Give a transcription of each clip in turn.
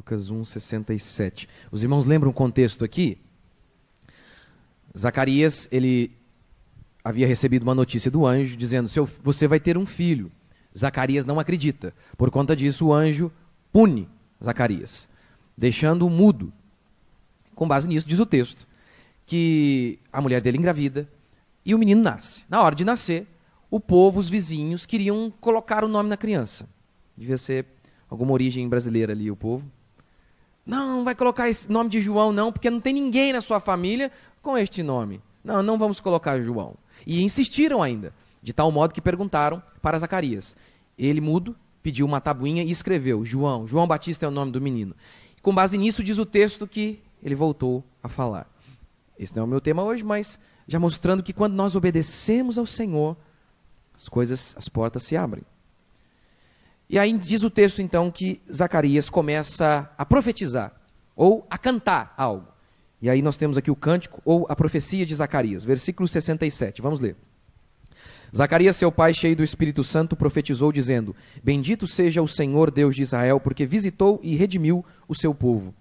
Lucas 1:67. Os irmãos lembram o contexto aqui? Zacarias, ele havia recebido uma notícia do anjo dizendo: você vai ter um filho. Zacarias não acredita. Por conta disso, o anjo pune Zacarias, deixando-o mudo. Com base nisso, diz o texto, que a mulher dele engravida e o menino nasce. Na hora de nascer, o povo, os vizinhos, queriam colocar o nome na criança. Devia ser alguma origem brasileira ali, o povo. Não vai colocar esse nome de João não, porque não tem ninguém na sua família com este nome. Não vamos colocar João. E insistiram ainda, de tal modo que perguntaram para Zacarias. Ele, mudo, pediu uma tabuinha e escreveu: João Batista é o nome do menino. E com base nisso diz o texto que ele voltou a falar. Esse não é o meu tema hoje, mas já mostrando que quando nós obedecemos ao Senhor, as portas se abrem. E aí diz o texto então que Zacarias começa a profetizar, ou a cantar algo. E aí nós temos aqui o cântico, ou a profecia de Zacarias, versículo 67, vamos ler. Zacarias, seu pai, cheio do Espírito Santo, profetizou dizendo: Bendito seja o Senhor Deus de Israel, porque visitou e redimiu o seu povo.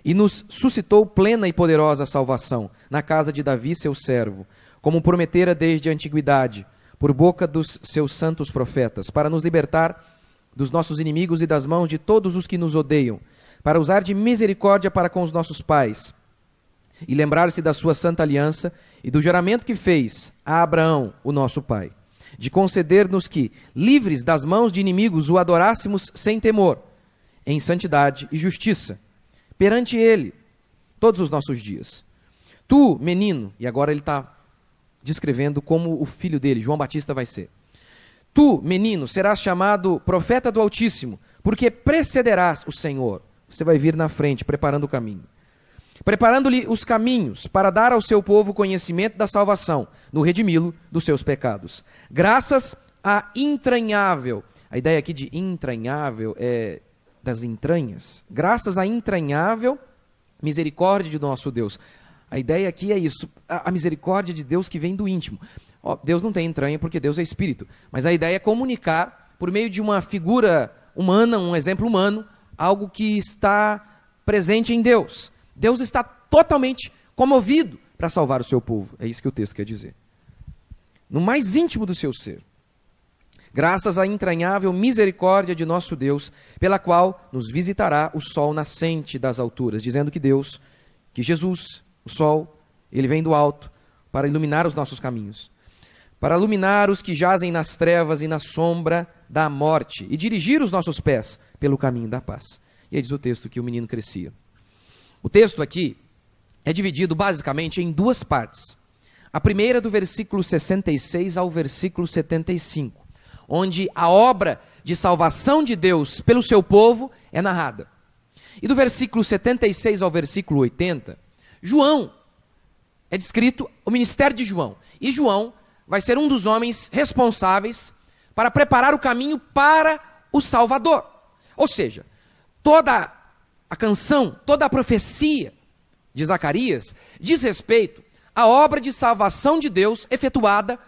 E nos suscitou plena e poderosa salvação, na casa de Davi, seu servo, como prometera desde a antiguidade, por boca dos seus santos profetas, para nos libertar dos nossos inimigos e das mãos de todos os que nos odeiam, para usar de misericórdia para com os nossos pais, e lembrar-se da sua santa aliança e do juramento que fez a Abraão, o nosso pai, de conceder-nos que, livres das mãos de inimigos, o adorássemos sem temor, em santidade e justiça, perante ele, todos os nossos dias. Tu, menino, e agora ele está descrevendo como o filho dele, João Batista, vai ser. Tu, menino, serás chamado profeta do Altíssimo, porque precederás o Senhor. Você vai vir na frente, preparando o caminho. Preparando-lhe os caminhos para dar ao seu povo conhecimento da salvação, no redimi-lo dos seus pecados. Graças à entranhável, a ideia aqui de entranhável é das entranhas. Graças à entranhável misericórdia de nosso Deus. A ideia aqui é isso, a misericórdia de Deus que vem do íntimo. Deus não tem entranha porque Deus é espírito, mas a ideia é comunicar por meio de uma figura humana, um exemplo humano, algo que está presente em Deus. Deus está totalmente comovido para salvar o seu povo. É isso que o texto quer dizer. No mais íntimo do seu ser. Graças à entranhável misericórdia de nosso Deus, pela qual nos visitará o sol nascente das alturas, dizendo que Deus, que Jesus, o sol, ele vem do alto para iluminar os nossos caminhos, para iluminar os que jazem nas trevas e na sombra da morte, e dirigir os nossos pés pelo caminho da paz. E aí diz o texto que o menino crescia. O texto aqui é dividido basicamente em duas partes. A primeira do versículo 66 ao versículo 75, onde a obra de salvação de Deus pelo seu povo é narrada. E do versículo 76 ao versículo 80, João, é descrito o ministério de João. E João vai ser um dos homens responsáveis para preparar o caminho para o Salvador. Ou seja, toda a canção, toda a profecia de Zacarias diz respeito à obra de salvação de Deus efetuada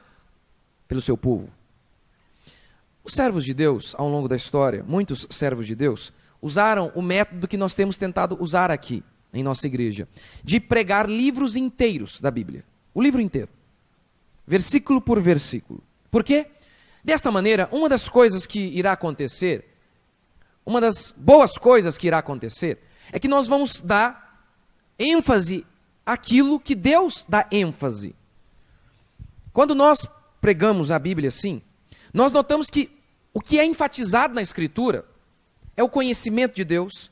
pelo seu povo. Os servos de Deus, ao longo da história, muitos servos de Deus, usaram o método que nós temos tentado usar aqui, em nossa igreja, de pregar livros inteiros da Bíblia. O livro inteiro. Versículo por versículo. Por quê? Desta maneira, uma das coisas que irá acontecer, uma das boas coisas que irá acontecer, é que nós vamos dar ênfase àquilo que Deus dá ênfase. Quando nós pregamos a Bíblia assim, nós notamos que o que é enfatizado na Escritura é o conhecimento de Deus,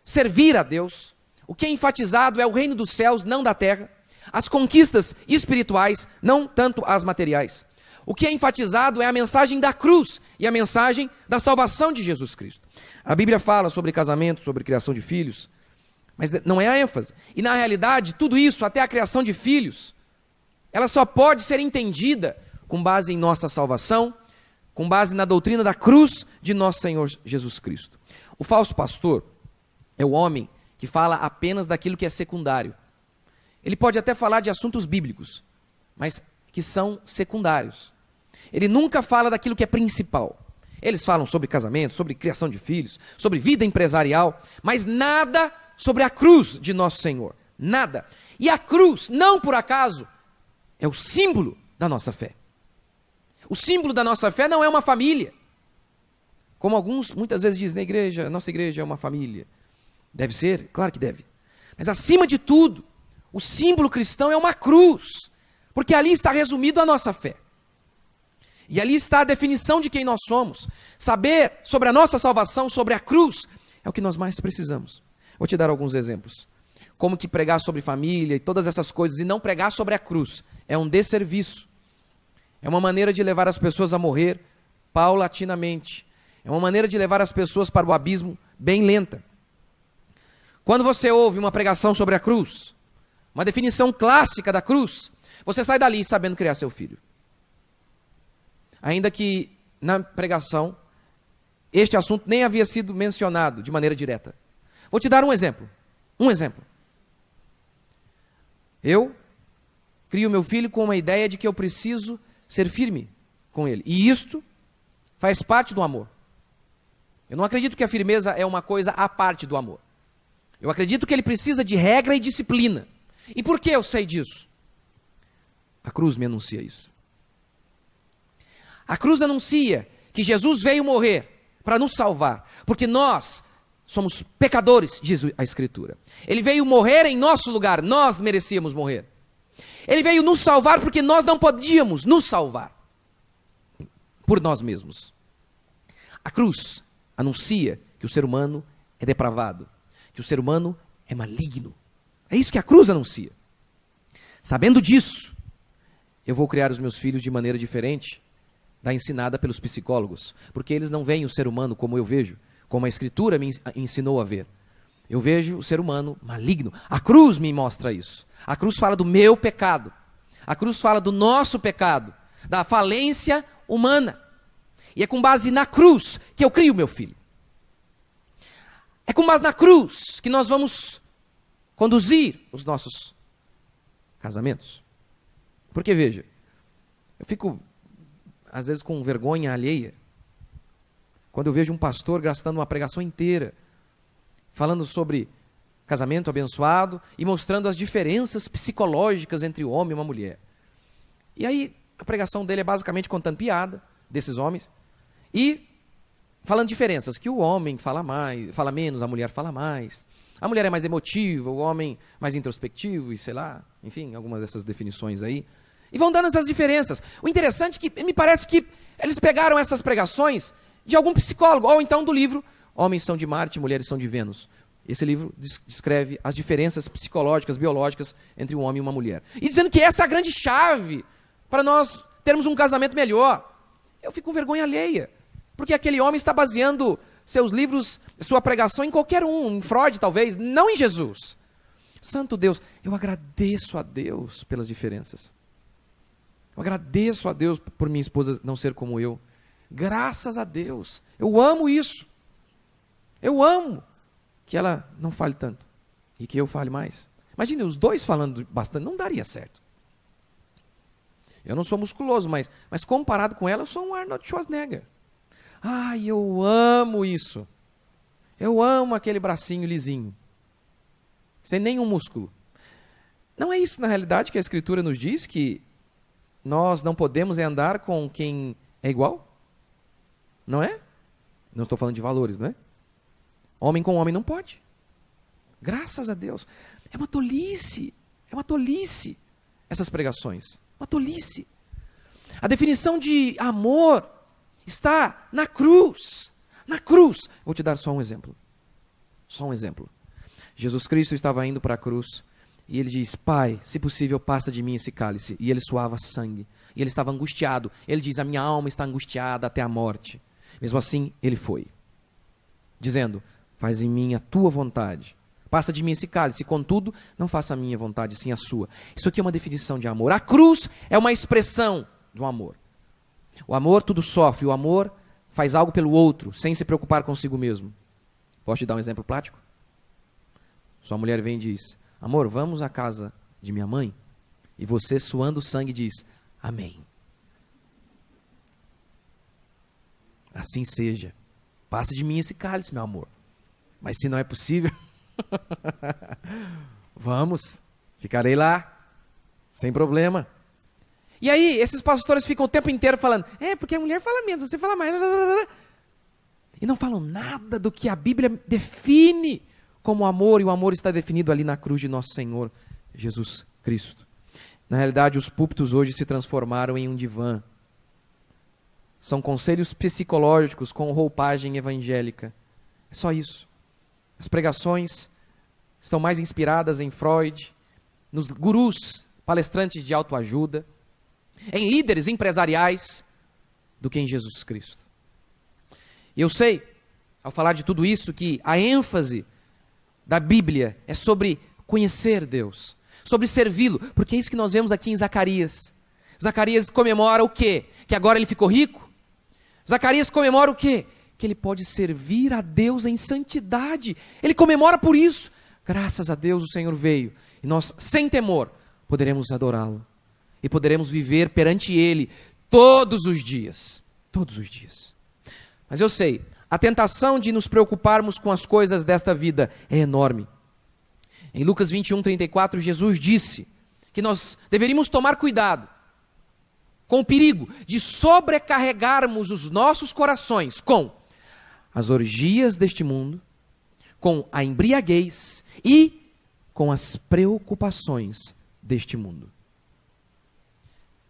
servir a Deus. O que é enfatizado é o reino dos céus, não da terra. As conquistas espirituais, não tanto as materiais. O que é enfatizado é a mensagem da cruz e a mensagem da salvação de Jesus Cristo. A Bíblia fala sobre casamento, sobre criação de filhos, mas não é a ênfase. E na realidade, tudo isso, até a criação de filhos, ela só pode ser entendida com base em nossa salvação, com base na doutrina da cruz de nosso Senhor Jesus Cristo. O falso pastor é o homem que fala apenas daquilo que é secundário. Ele pode até falar de assuntos bíblicos, mas que são secundários. Ele nunca fala daquilo que é principal. Eles falam sobre casamento, sobre criação de filhos, sobre vida empresarial, mas nada sobre a cruz de nosso Senhor. Nada. E a cruz, não por acaso, é o símbolo da nossa fé. O símbolo da nossa fé não é uma família. Como alguns muitas vezes dizem, nossa igreja é uma família. Deve ser? Claro que deve. Mas acima de tudo, o símbolo cristão é uma cruz. Porque ali está resumido a nossa fé. E ali está a definição de quem nós somos. Saber sobre a nossa salvação, sobre a cruz, é o que nós mais precisamos. Vou te dar alguns exemplos. Como que pregar sobre família e todas essas coisas e não pregar sobre a cruz é um desserviço. É uma maneira de levar as pessoas a morrer paulatinamente. É uma maneira de levar as pessoas para o abismo bem lenta. Quando você ouve uma pregação sobre a cruz, uma definição clássica da cruz, você sai dali sabendo criar seu filho. Ainda que na pregação, este assunto nem havia sido mencionado de maneira direta. Vou te dar um exemplo. Um exemplo. Eu crio meu filho com uma ideia de que eu preciso ser firme com ele. E isto faz parte do amor. Eu não acredito que a firmeza é uma coisa à parte do amor. Eu acredito que ele precisa de regra e disciplina. E por que eu sei disso? A cruz me anuncia isso. A cruz anuncia que Jesus veio morrer para nos salvar, porque nós somos pecadores, diz a Escritura. Ele veio morrer em nosso lugar, nós merecíamos morrer. Ele veio nos salvar porque nós não podíamos nos salvar por nós mesmos. A cruz anuncia que o ser humano é depravado, que o ser humano é maligno. É isso que a cruz anuncia. Sabendo disso, eu vou criar os meus filhos de maneira diferente da ensinada pelos psicólogos, porque eles não veem o ser humano como eu vejo, como a Escritura me ensinou a ver. Eu vejo o ser humano maligno. A cruz me mostra isso. A cruz fala do meu pecado. A cruz fala do nosso pecado, da falência humana. E é com base na cruz que eu crio meu filho. É com base na cruz que nós vamos conduzir os nossos casamentos. Porque veja, eu fico às vezes com vergonha alheia, quando eu vejo um pastor gastando uma pregação inteira, falando sobre casamento abençoado e mostrando as diferenças psicológicas entre o homem e uma mulher. E aí, a pregação dele é basicamente contando piada desses homens e falando diferenças, que o homem fala mais, fala menos, a mulher fala mais. A mulher é mais emotiva, o homem mais introspectivo e sei lá, enfim, algumas dessas definições aí. E vão dando essas diferenças. O interessante é que me parece que eles pegaram essas pregações de algum psicólogo, ou então do livro Homens são de Marte, Mulheres são de Vênus. Esse livro descreve as diferenças psicológicas, biológicas entre um homem e uma mulher. E dizendo que essa é a grande chave para nós termos um casamento melhor. Eu fico com vergonha alheia, porque aquele homem está baseando seus livros, sua pregação em qualquer um, em Freud talvez, não em Jesus. Santo Deus, eu agradeço a Deus pelas diferenças. Eu agradeço a Deus por minha esposa não ser como eu. Graças a Deus. Eu amo isso. Eu amo que ela não fale tanto e que eu fale mais. Imagine os dois falando bastante, não daria certo. Eu não sou musculoso, mas comparado com ela, eu sou um Arnold Schwarzenegger. Ai, eu amo isso. Eu amo aquele bracinho lisinho, sem nenhum músculo. Não é isso, na realidade, que a Escritura nos diz, que nós não podemos andar com quem é igual? Não é? Não estou falando de valores, não é? Homem com homem não pode. Graças a Deus. É uma tolice essas pregações. Uma tolice. A definição de amor está na cruz. Na cruz. Vou te dar só um exemplo. Só um exemplo. Jesus Cristo estava indo para a cruz e ele diz: Pai, se possível, passa de mim esse cálice. E ele suava sangue. E ele estava angustiado. Ele diz: a minha alma está angustiada até a morte. Mesmo assim, ele foi, dizendo: faz em mim a tua vontade. Passa de mim esse cálice, contudo, não faça a minha vontade, sim a sua. Isso aqui é uma definição de amor. A cruz é uma expressão do amor. O amor tudo sofre, o amor faz algo pelo outro, sem se preocupar consigo mesmo. Posso te dar um exemplo prático? Sua mulher vem e diz: amor, vamos à casa de minha mãe? E você, suando sangue, diz: amém. Assim seja. Passa de mim esse cálice, meu amor. Mas se não é possível, vamos, ficarei lá, sem problema. E aí, esses pastores ficam o tempo inteiro falando, porque a mulher fala menos, você fala mais. E não falam nada do que a Bíblia define como amor, e o amor está definido ali na cruz de nosso Senhor Jesus Cristo. Na realidade, os púlpitos hoje se transformaram em um divã. São conselhos psicológicos com roupagem evangélica. É só isso. As pregações estão mais inspiradas em Freud, nos gurus, palestrantes de autoajuda, em líderes empresariais, do que em Jesus Cristo. E eu sei, ao falar de tudo isso, que a ênfase da Bíblia é sobre conhecer Deus, sobre servi-lo, porque é isso que nós vemos aqui em Zacarias. Zacarias comemora o quê? Que agora ele ficou rico? Zacarias comemora o quê? Que ele pode servir a Deus em santidade. Ele comemora por isso. Graças a Deus o Senhor veio. E nós, sem temor, poderemos adorá-lo. E poderemos viver perante Ele todos os dias. Todos os dias. Mas eu sei, a tentação de nos preocuparmos com as coisas desta vida é enorme. Em Lucas 21:34, Jesus disse que nós deveríamos tomar cuidado com o perigo de sobrecarregarmos os nossos corações com as orgias deste mundo, com a embriaguez e com as preocupações deste mundo.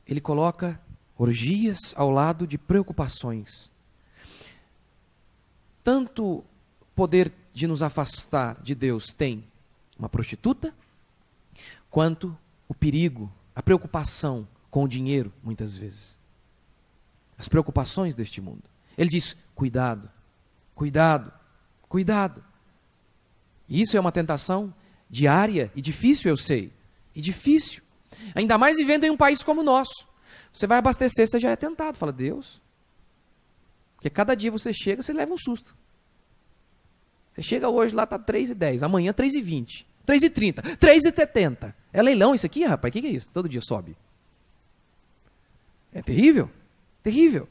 Ele coloca orgias ao lado de preocupações. Tanto poder de nos afastar de Deus tem uma prostituta, quanto o perigo, a preocupação com o dinheiro, muitas vezes. As preocupações deste mundo. Ele diz, cuidado, cuidado, cuidado. E isso é uma tentação diária e difícil, eu sei. E difícil. Ainda mais vivendo em um país como o nosso. Você vai abastecer, você já é tentado. Fala, Deus. Porque cada dia você chega, você leva um susto. Você chega hoje, lá está 3,10. Amanhã 3,20. 3,30. 3,70. É leilão isso aqui, rapaz? O que é isso? Todo dia sobe. É terrível. Terrível.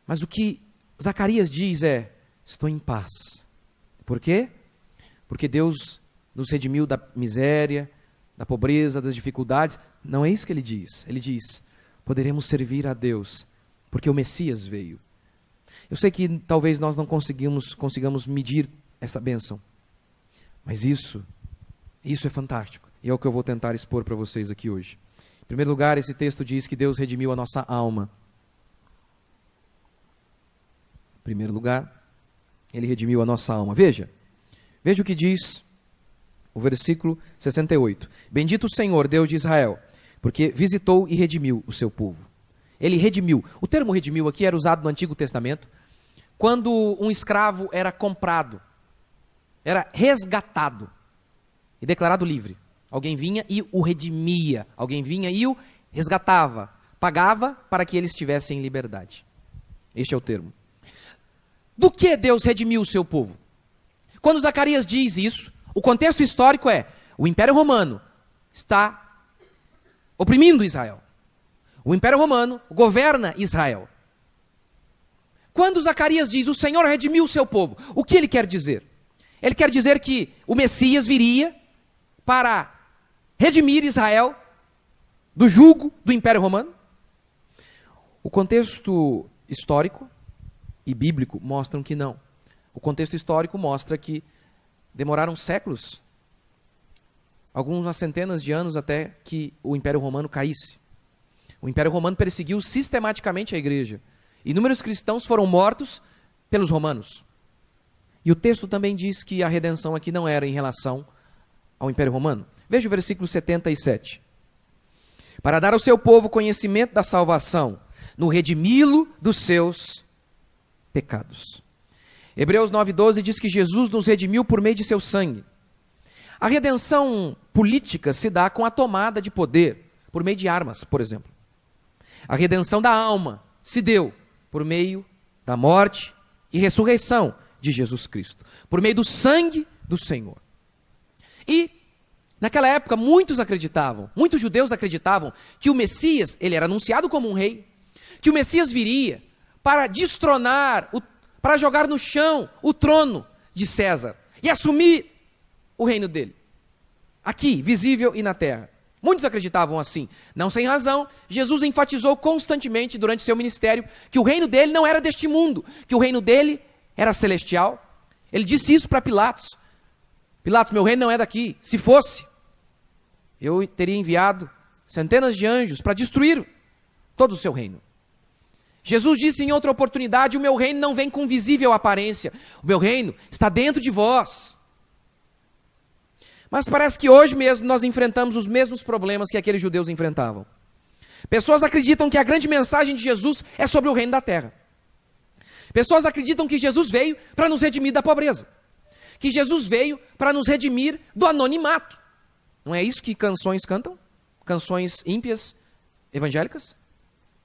Mas o que Zacarias diz é, estou em paz. Por quê? Porque Deus nos redimiu da miséria, da pobreza, das dificuldades. Não é isso que ele diz. Ele diz, poderemos servir a Deus, porque o Messias veio. Eu sei que talvez nós não consigamos medir essa bênção. Mas isso é fantástico. E é o que eu vou tentar expor para vocês aqui hoje. Em primeiro lugar, esse texto diz que Deus redimiu a nossa alma. Em primeiro lugar, Ele redimiu a nossa alma. Veja o que diz o versículo 68. Bendito o Senhor, Deus de Israel, porque visitou e redimiu o seu povo. Ele redimiu. O termo redimiu aqui era usado no Antigo Testamento quando um escravo era comprado, era resgatado e declarado livre. Alguém vinha e o redimia, alguém vinha e o resgatava, pagava para que ele estivesse em liberdade. Este é o termo. Do que Deus redimiu o seu povo? Quando Zacarias diz isso, o contexto histórico é, o Império Romano está oprimindo Israel. O Império Romano governa Israel. Quando Zacarias diz, o Senhor redimiu o seu povo, o que ele quer dizer? Ele quer dizer que o Messias viria para redimir Israel do jugo do Império Romano? O contexto histórico e bíblico mostram que não. O contexto histórico mostra que demoraram séculos, algumas centenas de anos até que o Império Romano caísse. O Império Romano perseguiu sistematicamente a igreja. Inúmeros cristãos foram mortos pelos romanos. E o texto também diz que a redenção aqui não era em relação ao Império Romano. Veja o versículo 77. Para dar ao seu povo conhecimento da salvação, no redimi-lo dos seus pecados. Hebreus 9,12 diz que Jesus nos redimiu por meio de seu sangue. A redenção política se dá com a tomada de poder, por meio de armas, por exemplo. A redenção da alma se deu por meio da morte e ressurreição de Jesus Cristo, por meio do sangue do Senhor. E, naquela época, muitos judeus acreditavam que o Messias, ele era anunciado como um rei, que o Messias viria para destronar, para jogar no chão o trono de César e assumir o reino dele. Aqui, visível e na terra. Muitos acreditavam assim. Não sem razão, Jesus enfatizou constantemente durante seu ministério que o reino dele não era deste mundo, que o reino dele era celestial. Ele disse isso para Pilatos. Pilatos, meu reino não é daqui. Se fosse, eu teria enviado centenas de anjos para destruir todo o seu reino. Jesus disse em outra oportunidade, o meu reino não vem com visível aparência. O meu reino está dentro de vós. Mas parece que hoje mesmo nós enfrentamos os mesmos problemas que aqueles judeus enfrentavam. Pessoas acreditam que a grande mensagem de Jesus é sobre o reino da terra. Pessoas acreditam que Jesus veio para nos redimir da pobreza. Que Jesus veio para nos redimir do anonimato. Não é isso que canções cantam? Canções ímpias, evangélicas?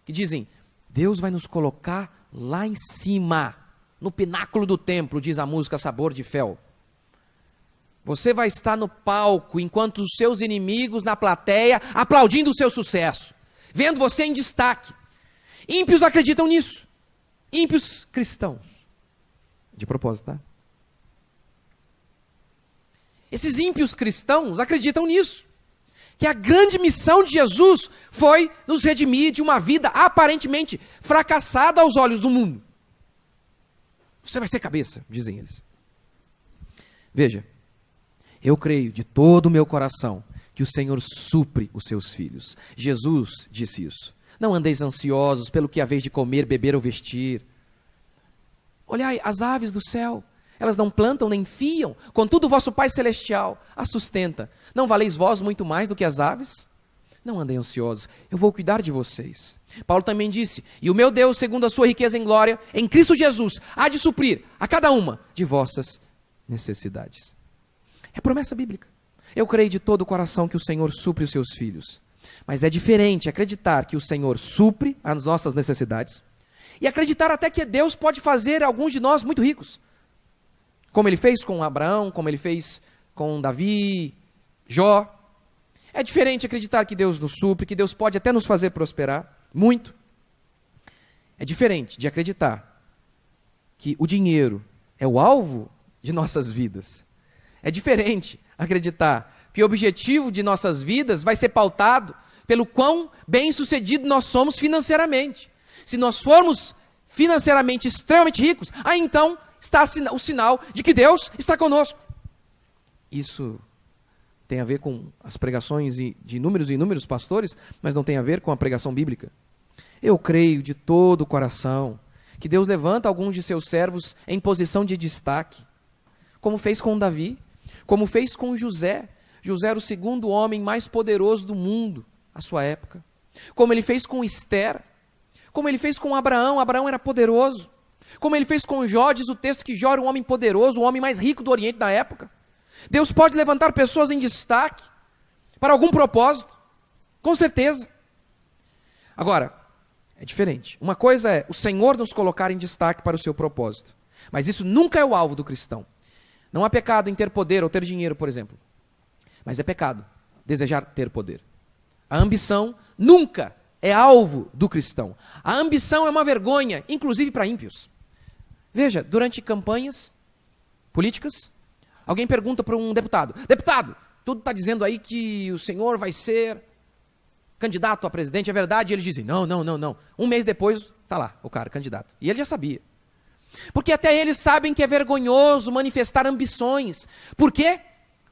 Que dizem, Deus vai nos colocar lá em cima, no pináculo do templo, diz a música Sabor de Fel. Você vai estar no palco, enquanto os seus inimigos na plateia, aplaudindo o seu sucesso, vendo você em destaque. Ímpios acreditam nisso. Ímpios cristãos. De propósito, tá? Esses ímpios cristãos acreditam nisso. Que a grande missão de Jesus foi nos redimir de uma vida aparentemente fracassada aos olhos do mundo. Você vai ser cabeça, dizem eles. Veja, eu creio de todo o meu coração que o Senhor supre os seus filhos. Jesus disse isso. Não andeis ansiosos pelo que haveis de comer, beber ou vestir. Olhai as aves do céu. Elas não plantam nem fiam, contudo o vosso Pai Celestial as sustenta. Não valeis vós muito mais do que as aves? Não andem ansiosos, eu vou cuidar de vocês. Paulo também disse, e o meu Deus, segundo a sua riqueza em glória, em Cristo Jesus, há de suprir a cada uma de vossas necessidades. É promessa bíblica. Eu creio de todo o coração que o Senhor supre os seus filhos. Mas é diferente acreditar que o Senhor supre as nossas necessidades e acreditar até que Deus pode fazer alguns de nós muito ricos. Como ele fez com Abraão, como ele fez com Davi, Jó. É diferente acreditar que Deus nos supre, que Deus pode até nos fazer prosperar, muito. É diferente de acreditar que o dinheiro é o alvo de nossas vidas. É diferente acreditar que o objetivo de nossas vidas vai ser pautado pelo quão bem-sucedido nós somos financeiramente. Se nós formos financeiramente extremamente ricos, aí então está o sinal de que Deus está conosco. Isso tem a ver com as pregações de inúmeros e inúmeros pastores, mas não tem a ver com a pregação bíblica. Eu creio de todo o coração que Deus levanta alguns de seus servos em posição de destaque, como fez com Davi, como fez com José. José era o segundo homem mais poderoso do mundo à sua época. Como ele fez com Esther, como ele fez com Abraão. Abraão era poderoso. Como ele fez com Jó, diz o texto que Jó era um homem poderoso, o homem mais rico do Oriente da época. Deus pode levantar pessoas em destaque para algum propósito, com certeza. Agora, é diferente. Uma coisa é o Senhor nos colocar em destaque para o seu propósito, mas isso nunca é o alvo do cristão. Não há pecado em ter poder ou ter dinheiro, por exemplo, mas é pecado desejar ter poder. A ambição nunca é alvo do cristão. A ambição é uma vergonha, inclusive para ímpios. Veja, durante campanhas políticas, alguém pergunta para um deputado, deputado, tudo está dizendo aí que o senhor vai ser candidato a presidente, é verdade? E eles dizem, não. Um mês depois, está lá o cara, candidato. E ele já sabia. Porque até eles sabem que é vergonhoso manifestar ambições. Por quê?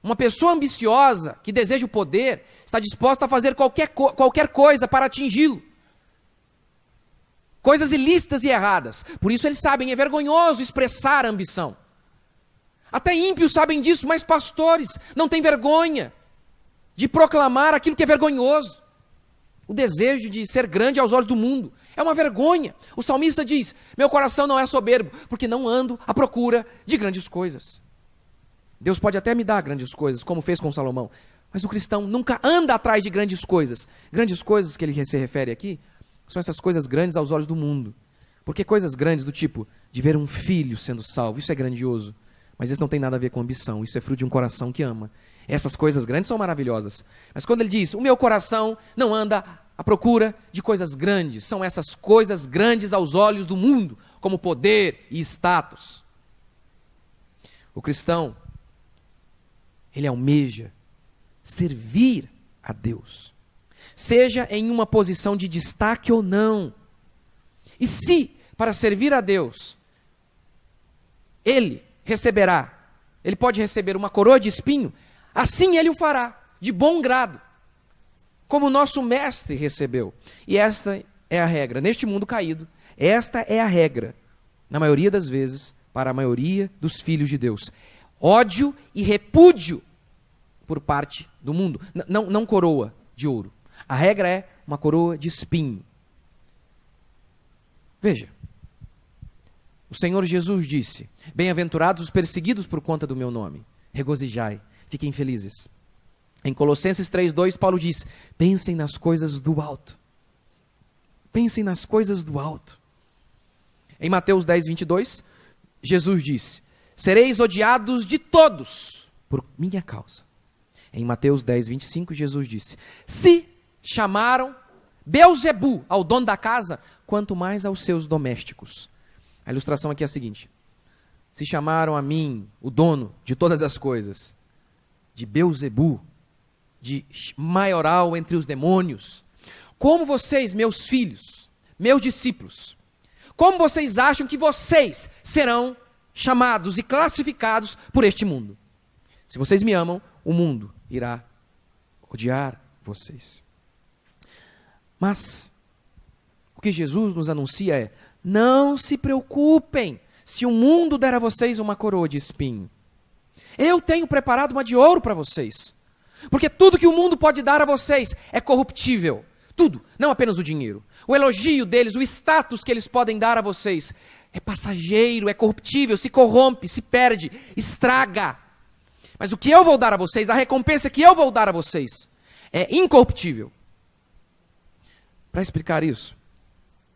Uma pessoa ambiciosa, que deseja o poder, está disposta a fazer qualquer coisa para atingi-lo. Coisas ilícitas e erradas. Por isso eles sabem, é vergonhoso expressar a ambição. Até ímpios sabem disso, mas pastores não têm vergonha de proclamar aquilo que é vergonhoso. O desejo de ser grande aos olhos do mundo é uma vergonha. O salmista diz, meu coração não é soberbo, porque não ando à procura de grandes coisas. Deus pode até me dar grandes coisas, como fez com Salomão, mas o cristão nunca anda atrás de grandes coisas. Grandes coisas que ele se refere aqui são essas coisas grandes aos olhos do mundo. Porque coisas grandes do tipo de ver um filho sendo salvo, isso é grandioso. Mas isso não tem nada a ver com ambição, isso é fruto de um coração que ama. Essas coisas grandes são maravilhosas. Mas quando ele diz, o meu coração não anda à procura de coisas grandes. São essas coisas grandes aos olhos do mundo, como poder e status. O cristão, ele almeja servir a Deus, seja em uma posição de destaque ou não. E se, para servir a Deus, ele pode receber uma coroa de espinho, assim ele o fará, de bom grado, como o nosso mestre recebeu. E esta é a regra. Neste mundo caído, esta é a regra, na maioria das vezes, para a maioria dos filhos de Deus. Ódio e repúdio por parte do mundo. Não coroa de ouro. A regra é uma coroa de espinho. Veja, o Senhor Jesus disse: bem-aventurados os perseguidos por conta do meu nome. Regozijai, fiquem felizes. Em Colossenses 3:2, Paulo diz: pensem nas coisas do alto. Pensem nas coisas do alto. Em Mateus 10:22, Jesus disse: sereis odiados de todos por minha causa. Em Mateus 10:25, Jesus disse: se chamaram Beelzebu ao dono da casa, quanto mais aos seus domésticos. A ilustração aqui é a seguinte: se chamaram a mim, o dono de todas as coisas, de Beelzebu, de maioral entre os demônios, como vocês, meus filhos, meus discípulos, como vocês acham que vocês serão chamados e classificados por este mundo? Se vocês me amam, o mundo irá odiar vocês. Mas o que Jesus nos anuncia é: não se preocupem se o mundo der a vocês uma coroa de espinho. Eu tenho preparado uma de ouro para vocês. Porque tudo que o mundo pode dar a vocês é corruptível. Tudo, não apenas o dinheiro. O elogio deles, o status que eles podem dar a vocês é passageiro, é corruptível, se corrompe, se perde, estraga. Mas o que eu vou dar a vocês, a recompensa que eu vou dar a vocês, é incorruptível. Para explicar isso,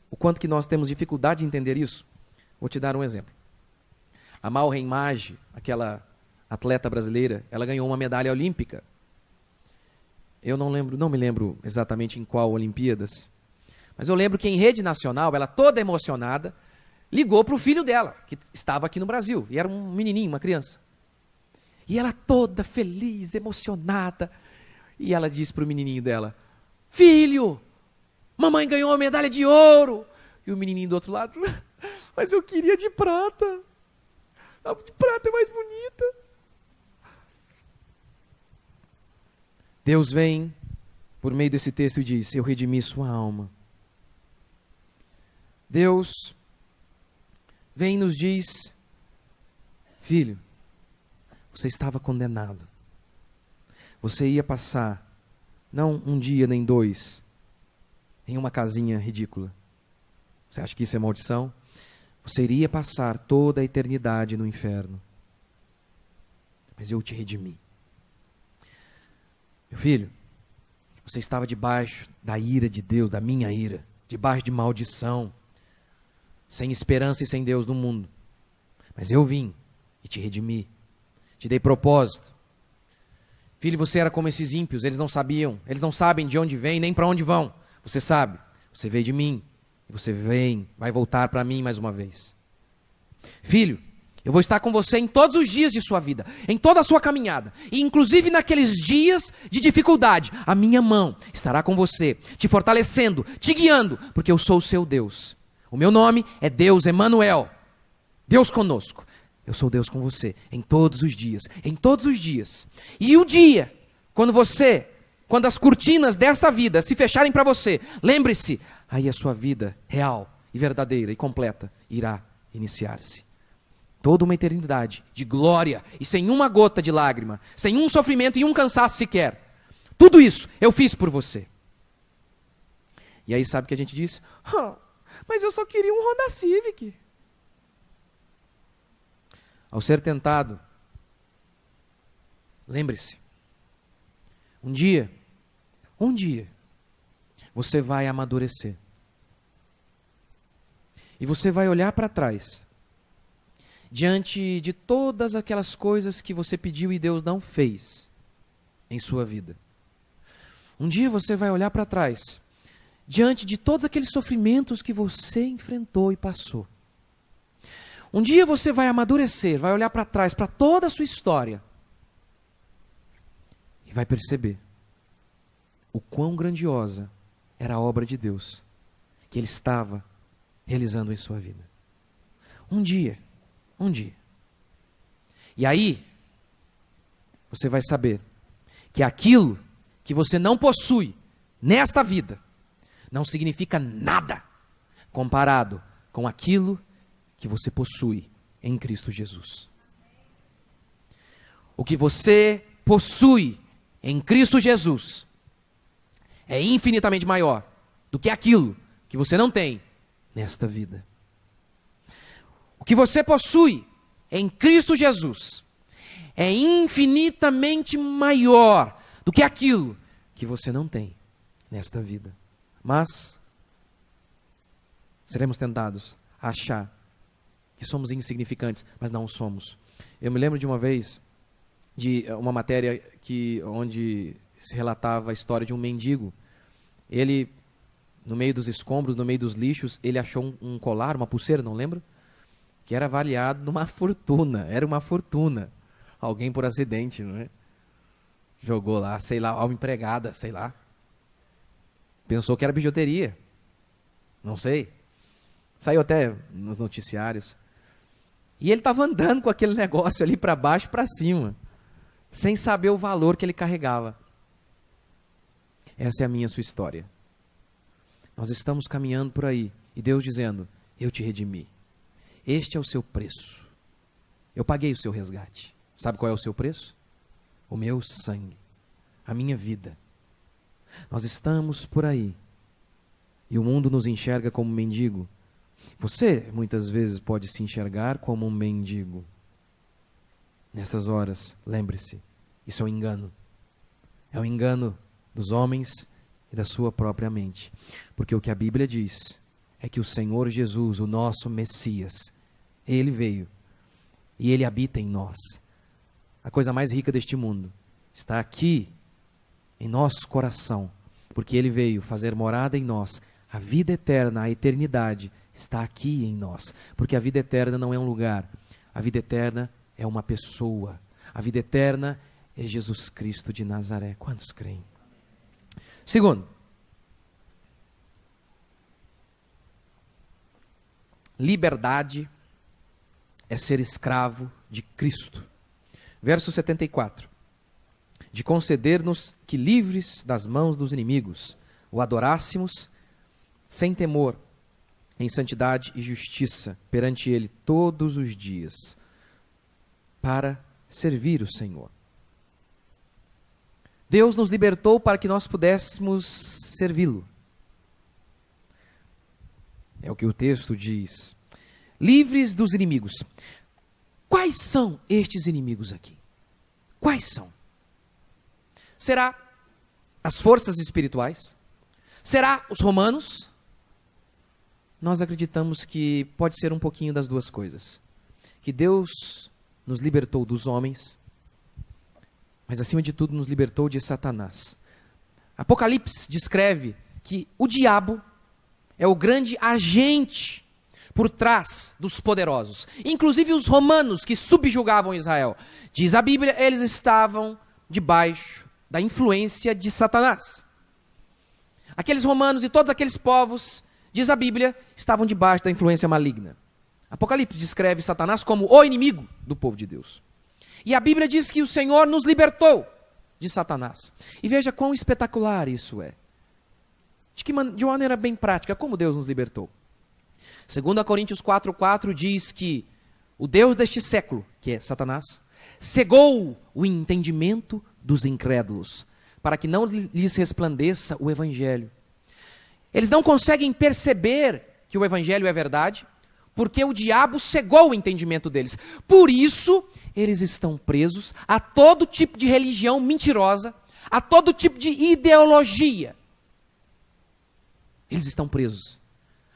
o quanto que nós temos dificuldade de entender isso, vou te dar um exemplo. A Mal Reimage, aquela atleta brasileira, ela ganhou uma medalha olímpica. Eu não me lembro exatamente em qual Olimpíadas, mas eu lembro que em rede nacional, ela toda emocionada, ligou para o filho dela, que estava aqui no Brasil, e era um menininho, uma criança. E ela toda feliz, emocionada, e ela disse para o menininho dela: filho, mamãe ganhou uma medalha de ouro. E o menininho do outro lado: mas eu queria de prata. A de prata é mais bonita. Deus vem, por meio desse texto, e diz: eu redimi sua alma. Deus vem e nos diz: filho, você estava condenado. Você ia passar, não um dia nem dois, em uma casinha ridícula. Você acha que isso é maldição? Você iria passar toda a eternidade no inferno. Mas eu te redimi. Meu filho, você estava debaixo da ira de Deus, da minha ira, debaixo de maldição, sem esperança e sem Deus no mundo. Mas eu vim e te redimi, te dei propósito. Filho, você era como esses ímpios, eles não sabem de onde vêm nem para onde vão. Você sabe, você veio de mim, e você vai voltar para mim mais uma vez. Filho, eu vou estar com você em todos os dias de sua vida, em toda a sua caminhada, e inclusive naqueles dias de dificuldade, a minha mão estará com você, te fortalecendo, te guiando, porque eu sou o seu Deus. O meu nome é Deus Emanuel, Deus conosco. Eu sou Deus com você em todos os dias, em todos os dias. E o dia, quando as cortinas desta vida se fecharem para você, lembre-se, aí a sua vida real e verdadeira e completa irá iniciar-se. Toda uma eternidade de glória e sem uma gota de lágrima, sem um sofrimento e um cansaço sequer. Tudo isso eu fiz por você. E aí sabe o que a gente diz? Mas eu só queria um Honda Civic. Ao ser tentado, lembre-se, um dia, você vai amadurecer. E você vai olhar para trás, diante de todas aquelas coisas que você pediu e Deus não fez em sua vida. Um dia você vai olhar para trás, diante de todos aqueles sofrimentos que você enfrentou e passou. Um dia você vai amadurecer, vai olhar para trás, para toda a sua história, e vai perceber o quão grandiosa era a obra de Deus que Ele estava realizando em sua vida. Um dia. E aí, você vai saber que aquilo que você não possui nesta vida não significa nada comparado com aquilo que você possui em Cristo Jesus. O que você possui em Cristo Jesus é infinitamente maior do que aquilo que você não tem nesta vida. O que você possui em Cristo Jesus é infinitamente maior do que aquilo que você não tem nesta vida. Mas seremos tentados a achar que somos insignificantes, mas não somos. Eu me lembro de uma vez, de uma matéria onde se relatava a história de um mendigo. Ele, no meio dos escombros, no meio dos lixos, ele achou um colar, uma pulseira, não lembro? Que era avaliado numa fortuna, era uma fortuna. Alguém por acidente, não é? Jogou lá, sei lá, uma empregada, sei lá. Pensou que era bijuteria. Não sei. Saiu até nos noticiários. E ele estava andando com aquele negócio ali para baixo e para cima, sem saber o valor que ele carregava. Essa é a minha e a sua história. Nós estamos caminhando por aí, e Deus dizendo, eu te redimi. Este é o seu preço. Eu paguei o seu resgate. Sabe qual é o seu preço? O meu sangue, a minha vida. Nós estamos por aí, e o mundo nos enxerga como mendigo. Você, muitas vezes, pode se enxergar como um mendigo. Nessas horas, lembre-se, isso é um engano. É um engano dos homens e da sua própria mente. Porque o que a Bíblia diz é que o Senhor Jesus, o nosso Messias, Ele veio e Ele habita em nós. A coisa mais rica deste mundo está aqui em nosso coração, porque Ele veio fazer morada em nós. A vida eterna, a eternidade está aqui em nós, porque a vida eterna não é um lugar, a vida eterna é uma pessoa. A vida eterna é Jesus Cristo de Nazaré. Quantos creem? Segundo, liberdade é ser escravo de Cristo. Verso 74. De conceder-nos que, livres das mãos dos inimigos, o adorássemos sem temor, em santidade e justiça, perante Ele todos os dias, para servir o Senhor. Deus nos libertou para que nós pudéssemos servi-lo. É o que o texto diz. Livres dos inimigos. Quais são estes inimigos aqui? Quais são? Será as forças espirituais? Será os romanos? Nós acreditamos que pode ser um pouquinho das duas coisas. Que Deus nos libertou dos homens, mas acima de tudo nos libertou de Satanás. Apocalipse descreve que o diabo é o grande agente por trás dos poderosos. Inclusive os romanos que subjugavam Israel. Diz a Bíblia, eles estavam debaixo da influência de Satanás. Aqueles romanos e todos aqueles povos, diz a Bíblia, estavam debaixo da influência maligna. Apocalipse descreve Satanás como o inimigo do povo de Deus. E a Bíblia diz que o Senhor nos libertou de Satanás. E veja quão espetacular isso é. De uma maneira bem prática, como Deus nos libertou. 2 Coríntios 4,4 diz que o Deus deste século, que é Satanás, cegou o entendimento dos incrédulos, para que não lhes resplandeça o Evangelho. Eles não conseguem perceber que o Evangelho é verdade, porque o diabo cegou o entendimento deles. Por isso, eles estão presos a todo tipo de religião mentirosa, a todo tipo de ideologia. Eles estão presos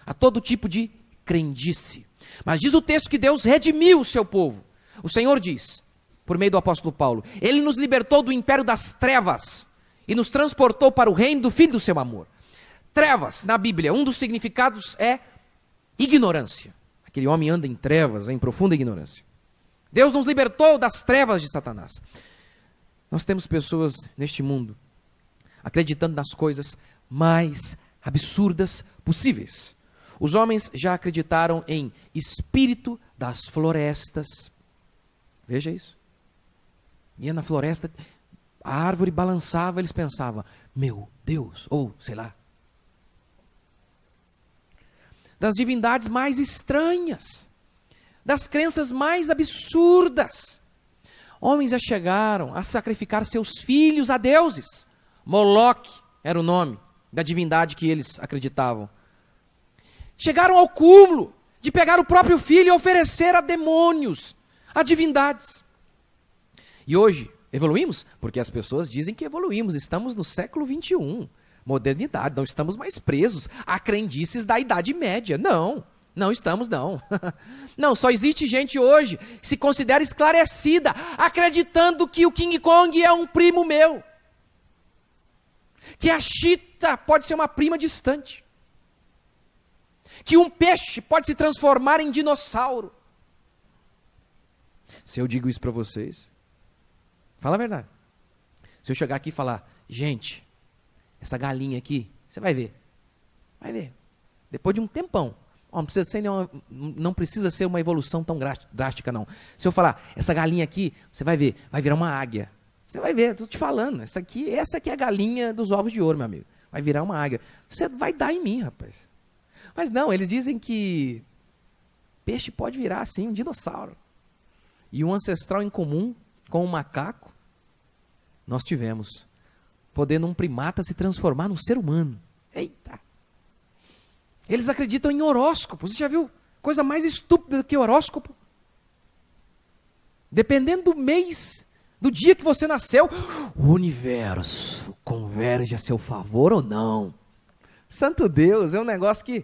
a todo tipo de crendice. Mas diz o texto que Deus redimiu o seu povo. O Senhor diz, por meio do apóstolo Paulo, Ele nos libertou do império das trevas e nos transportou para o reino do Filho do seu amor. Trevas, na Bíblia, um dos significados é ignorância. Aquele homem anda em trevas, em profunda ignorância. Deus nos libertou das trevas de Satanás. Nós temos pessoas neste mundo acreditando nas coisas mais absurdas possíveis. Os homens já acreditaram em espírito das florestas. Veja isso. Ia na floresta, a árvore balançava, eles pensavam, meu Deus, ou sei lá. Das divindades mais estranhas, das crenças mais absurdas. Homens já chegaram a sacrificar seus filhos a deuses. Moloque era o nome da divindade que eles acreditavam. Chegaram ao cúmulo de pegar o próprio filho e oferecer a demônios, a divindades. E hoje, evoluímos? Porque as pessoas dizem que evoluímos, estamos no século 21, modernidade, não estamos mais presos a crendices da Idade Média. Não estamos não. Não, só existe gente hoje que se considera esclarecida, acreditando que o King Kong é um primo meu. Que a chita pode ser uma prima distante. Que um peixe pode se transformar em dinossauro. Se eu digo isso para vocês, fala a verdade. Se eu chegar aqui e falar, gente, essa galinha aqui, você vai ver. Vai ver. Depois de um tempão. Não precisa ser uma evolução tão drástica, não. Se eu falar, essa galinha aqui, você vai ver, vai virar uma águia. Você vai ver, estou te falando. Essa aqui é a galinha dos ovos de ouro, meu amigo. Vai virar uma águia. Você vai dar em mim, rapaz. Mas não, eles dizem que peixe pode virar, assim, um dinossauro. E um ancestral em comum com um macaco, nós tivemos. Podendo um primata se transformar num ser humano. Eita! Eles acreditam em horóscopo. Você já viu coisa mais estúpida do que horóscopo? Dependendo do mês, do dia que você nasceu, o universo converge a seu favor ou não. Santo Deus, é um negócio que...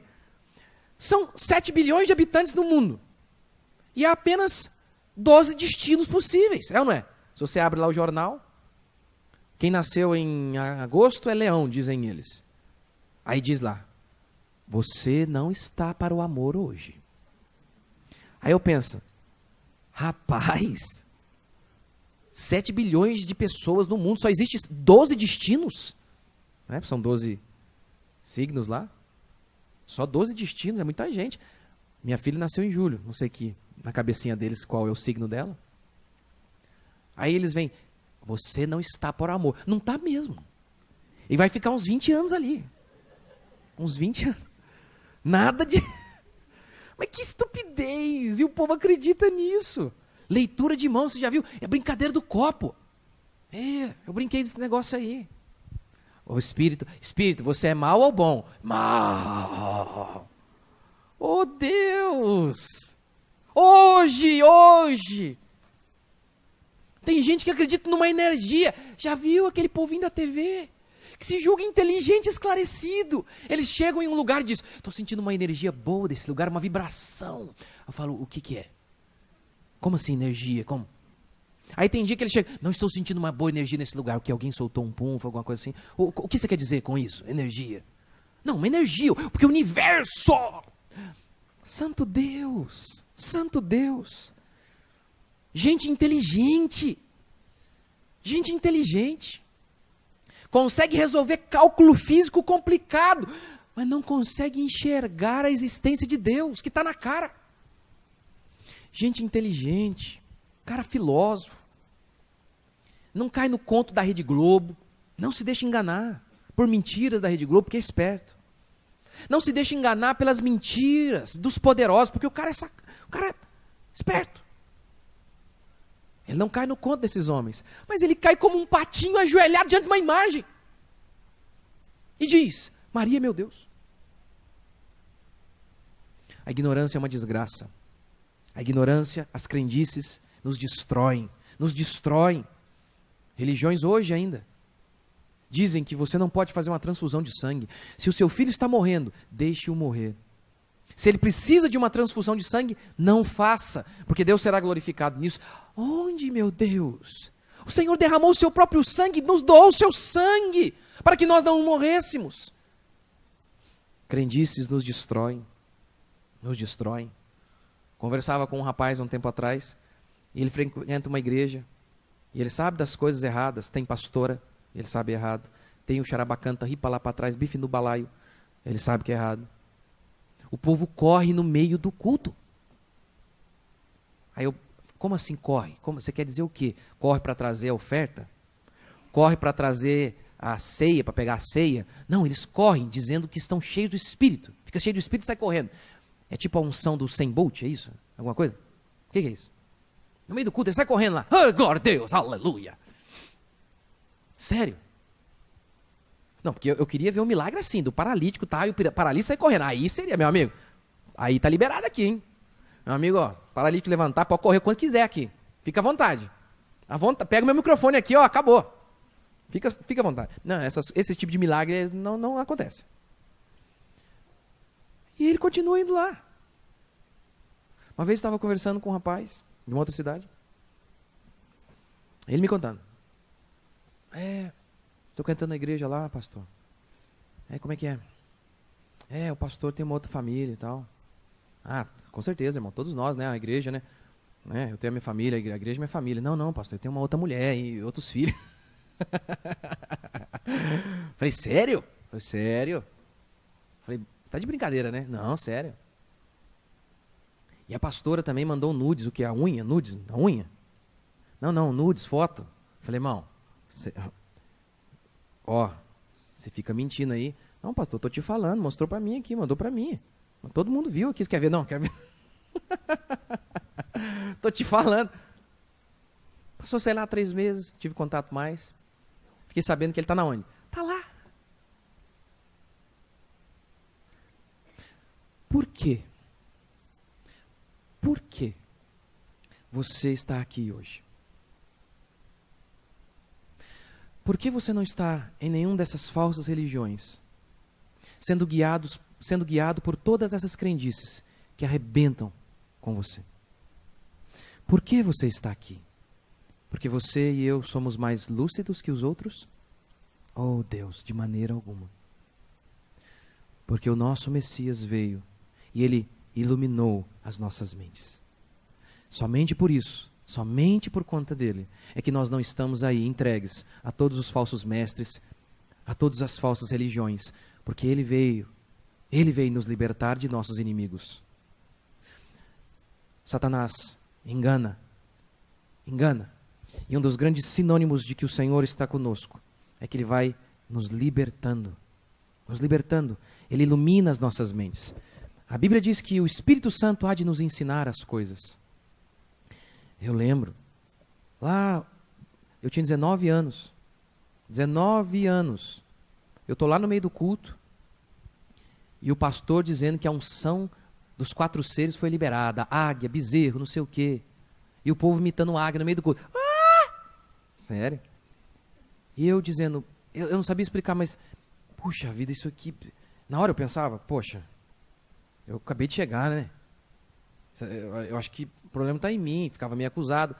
São 7 bilhões de habitantes no mundo. E há apenas 12 destinos possíveis. É ou não é? Se você abre lá o jornal, quem nasceu em agosto é leão, dizem eles. Aí diz lá, você não está para o amor hoje. Aí eu penso, rapaz, 7 bilhões de pessoas no mundo, só existe 12 destinos? Né? São 12 signos lá. Só 12 destinos, é muita gente. Minha filha nasceu em julho, não sei aqui, na cabecinha deles qual é o signo dela. Aí eles vêm, você não está por amor. Não está mesmo. E vai ficar uns 20 anos ali. Uns 20 anos. Nada de... Mas que estupidez! E o povo acredita nisso. Leitura de mão, você já viu? É brincadeira do copo. Eu brinquei desse negócio aí. O espírito, você é mau ou bom? Mal. Oh Deus! Hoje! Tem gente que acredita numa energia. Já viu aquele povinho da TV? Que se julga inteligente, esclarecido. Eles chegam em um lugar e dizem, estou sentindo uma energia boa desse lugar, uma vibração. Eu falo, o que é? Como assim energia? Como? Aí tem dia que ele chega, não estou sentindo uma boa energia nesse lugar, porque alguém soltou um pum, alguma coisa assim. O que você quer dizer com isso? Energia. Não, uma energia, porque o universo... Santo Deus, Santo Deus. Gente inteligente. Consegue resolver cálculo físico complicado, mas não consegue enxergar a existência de Deus, que está na cara. Gente inteligente, cara filósofo, não cai no conto da Rede Globo, não se deixa enganar por mentiras da Rede Globo, porque é esperto. Não se deixa enganar pelas mentiras dos poderosos, porque o cara é esperto. Ele não cai no conto desses homens, mas ele cai como um patinho ajoelhado diante de uma imagem. E diz, Maria é meu Deus. A ignorância é uma desgraça. A ignorância, as crendices nos destroem. Religiões hoje ainda dizem que você não pode fazer uma transfusão de sangue. Se o seu filho está morrendo, deixe-o morrer. Se ele precisa de uma transfusão de sangue, não faça, porque Deus será glorificado nisso. Onde, meu Deus? O Senhor derramou o seu próprio sangue, nos doou o seu sangue, para que nós não morrêssemos. Crendices nos destroem. Nos destroem. Conversava com um rapaz há um tempo atrás, e ele frequenta uma igreja, e ele sabe das coisas erradas, tem pastora, ele sabe errado, tem o xarabacanta, ripa lá para trás, bife no balaio, ele sabe que é errado. O povo corre no meio do culto. Aí eu, como assim corre? Você quer dizer o quê? Corre para trazer a oferta? Corre para trazer a ceia, para pegar a ceia? Não, eles correm dizendo que estão cheios do Espírito. Fica cheio do Espírito e sai correndo. É tipo a unção do 100 Bolt, é isso? Alguma coisa? O que é isso? No meio do culto, ele sai correndo lá. Oh, glória a Deus, aleluia. Sério? Não, porque eu queria ver um milagre assim, do paralítico, tá? E o paralítico sai correndo. Aí seria, meu amigo. Aí tá liberado aqui, hein? Meu amigo, ó, paralítico levantar, pode correr quando quiser aqui. Fica à vontade. Pega o meu microfone aqui, ó, acabou. Fica à vontade. Não, esse tipo de milagre não acontece. E ele continua indo lá. Uma vez estava conversando com um rapaz de uma outra cidade. Ele me contando. Estou cantando na igreja lá, pastor. Como é que é? O pastor tem uma outra família e tal. Ah, com certeza, irmão. Todos nós, né? A igreja, né? Eu tenho a minha família, a igreja é minha família. Não, pastor, eu tenho uma outra mulher e outros filhos. Falei, sério? Falei, sério? Falei, você está de brincadeira, né? Não, sério. E a pastora também mandou nudes, o que? A unha? Nudes? A unha? Não, nudes, foto. Falei, irmão, você fica mentindo aí. Não, pastor, tô te falando, mostrou pra mim aqui, mandou pra mim. Todo mundo viu aqui, você quer ver? Não, quer ver? Tô te falando. Passou, sei lá, 3 meses, tive contato mais. Fiquei sabendo que ele tá na onde? Tá lá. Por quê? Por que você está aqui hoje? Por que você não está em nenhuma dessas falsas religiões, sendo guiado por todas essas crendices que arrebentam com você? Por que você está aqui? Porque você e eu somos mais lúcidos que os outros? Oh, Deus, de maneira alguma. Porque o nosso Messias veio e ele iluminou as nossas mentes. Somente por isso, somente por conta dele, é que nós não estamos aí entregues a todos os falsos mestres, a todas as falsas religiões, porque ele veio nos libertar de nossos inimigos. Satanás engana. E um dos grandes sinônimos de que o Senhor está conosco é que ele vai nos libertando. Ele ilumina as nossas mentes. A Bíblia diz que o Espírito Santo há de nos ensinar as coisas. Eu lembro, lá, eu tinha 19 anos. 19 anos. Eu estou lá no meio do culto, e o pastor dizendo que a unção dos 4 seres foi liberada. Águia, bezerro, não sei o quê. E o povo imitando águia no meio do culto. Ah! Sério? E eu dizendo, eu não sabia explicar, mas, puxa vida, isso aqui... Na hora eu pensava, poxa, eu acabei de chegar, né? Eu acho que o problema está em mim, ficava meio acusado.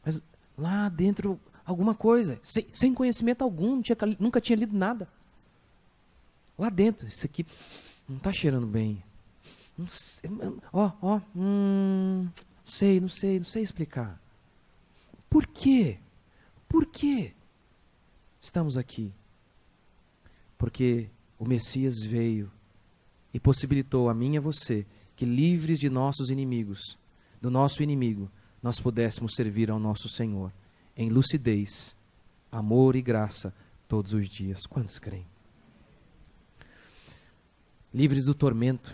Mas lá dentro, alguma coisa, sem conhecimento algum, nunca tinha lido nada. Lá dentro, isso aqui não está cheirando bem. Não sei explicar. Por quê? Por que estamos aqui? Porque o Messias veio e possibilitou a mim e a você que, livres de nossos inimigos, do nosso inimigo, nós pudéssemos servir ao nosso Senhor em lucidez, amor e graça todos os dias. Quantos creem? Livres do tormento.